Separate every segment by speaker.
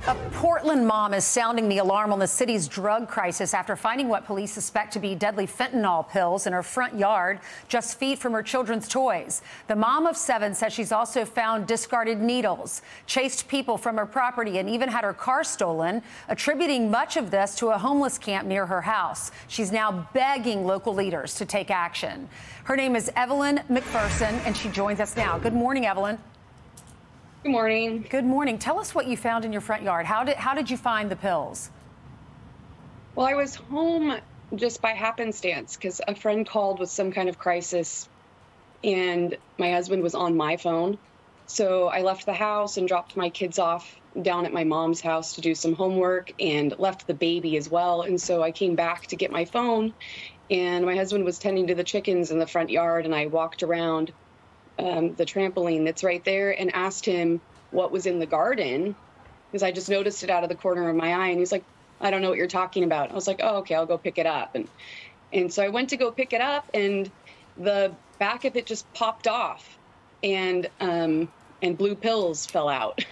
Speaker 1: A Portland mom is sounding the alarm on the city's drug crisis after finding what police suspect to be deadly fentanyl pills in her front yard, just feet from her children's toys. The mom of 7 says she's also found discarded needles, chased people from her property, and even had her car stolen, attributing much of this to a homeless camp near her house. She's now begging local leaders to take action. Her name is Evelyn McPherson, and she joins us now. Good morning, Evelyn.
Speaker 2: Good morning.
Speaker 1: Good morning. Tell us what you found in your front yard. How did you find the pills?
Speaker 2: Well, I was home just by happenstance because a friend called with some kind of crisis and my husband was on my phone. So I left the house and dropped my kids off down at my mom's house to do some homework and left the baby as well. And so I came back to get my phone and my husband was tending to the chickens in the front yard, and I walked around the trampoline that's right there and asked him what was in the garden because I just noticed it out of the corner of my eye, and he's like, I don't know what you're talking about. I was like, oh, okay, I'll go pick it up. And so I went to go pick it up, and the back of it just popped off, and blue pills fell out.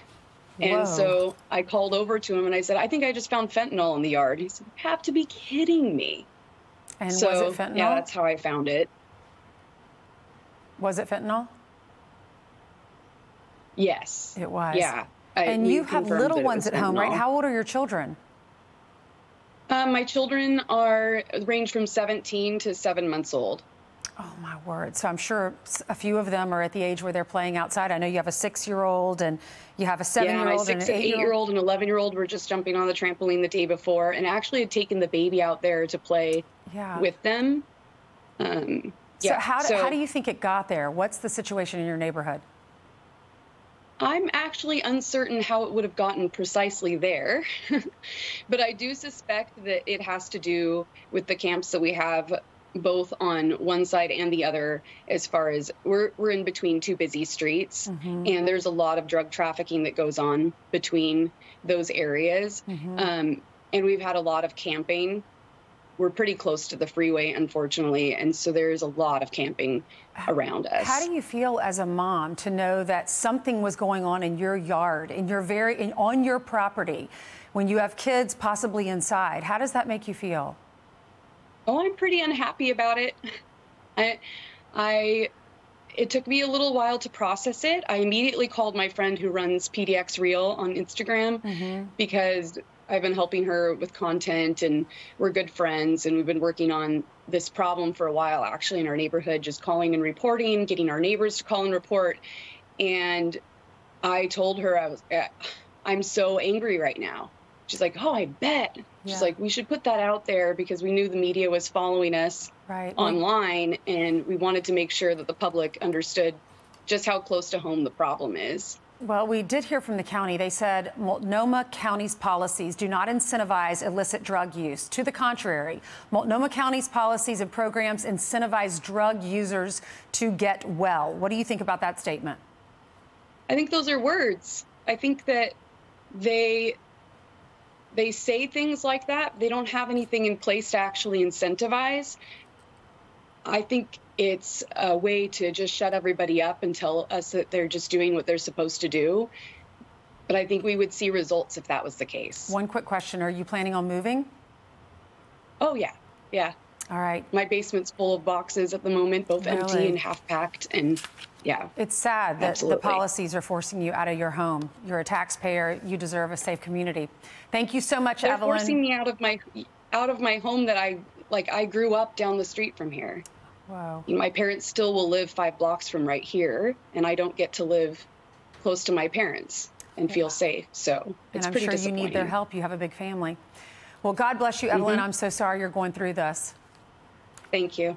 Speaker 1: Whoa.
Speaker 2: And so I called over to him and I said, I think I just found fentanyl in the yard. He said, you have to be kidding me.
Speaker 1: And
Speaker 2: so,
Speaker 1: was it fentanyl?
Speaker 2: Yeah, that's how I found it.
Speaker 1: Was it fentanyl?
Speaker 2: Yes.
Speaker 1: It was.
Speaker 2: Yeah.
Speaker 1: And you have little ones at home, right? How old are your children?
Speaker 2: My children range from 17 to 7 months old.
Speaker 1: Oh, my word. So I'm sure a few of them are at the age where they're playing outside. I know you have a 6-year-old and you have a 7-year-old and an
Speaker 2: 8-year-old and 11-year-old were just jumping on the trampoline the day before and actually had taken the baby out there to play with them.
Speaker 1: So how do you think it got there? What's the situation in your neighborhood?
Speaker 2: I'm actually uncertain how it would have gotten precisely there, but I do suspect that it has to do with the camps that we have both on one side and the other, as far as we're in between 2 busy streets, and there's a lot of drug trafficking that goes on between those areas. And we've had a lot of camping. We're pretty close to the freeway, unfortunately, and so there's a lot of camping around us.
Speaker 1: How do you feel as a mom to know that something was going on in your yard, on your property, when you have kids possibly inside? How does that make you feel?
Speaker 2: Oh, I'm pretty unhappy about it. It took me a little while to process it. I immediately called my friend who runs PDX Real on Instagram because I've been helping her with content and we're good friends, and we've been working on this problem for a while actually in our neighborhood, just calling and reporting, getting our neighbors to call and report. And I told her I'm so angry right now. She's like, oh, I bet. She's like, we should put that out there because we knew the media was following us online, and we wanted to make sure that the public understood just how close to home the problem is.
Speaker 1: Well, we did hear from the county. They said Multnomah County's policies do not incentivize illicit drug use. To the contrary, Multnomah County's policies and programs incentivize drug users to get well. What do you think about that statement?
Speaker 2: I think those are words. I think that they say things like that. They don't have anything in place to actually incentivize. I think it's a way to just shut everybody up and tell us that they're just doing what they're supposed to do. But I think we would see results if that was the case.
Speaker 1: One quick question. Are you planning on moving?
Speaker 2: Oh, yeah. Yeah.
Speaker 1: All right.
Speaker 2: My basement's full of boxes at the moment, both empty and half-packed, and yeah.
Speaker 1: It's sad that the policies are forcing you out of your home. You're a taxpayer. You deserve a safe community. Thank you so much, Evelyn.
Speaker 2: They're forcing me out of my home that I grew up down the street from here.
Speaker 1: Wow.
Speaker 2: My parents still will live 5 blocks from right here, and I don't get to live close to my parents and feel safe. So it's pretty disappointing. And I'm sure you
Speaker 1: need their help. You have a big family. Well, God bless you, Evelyn. I'm so sorry you're going through this.
Speaker 2: Thank you.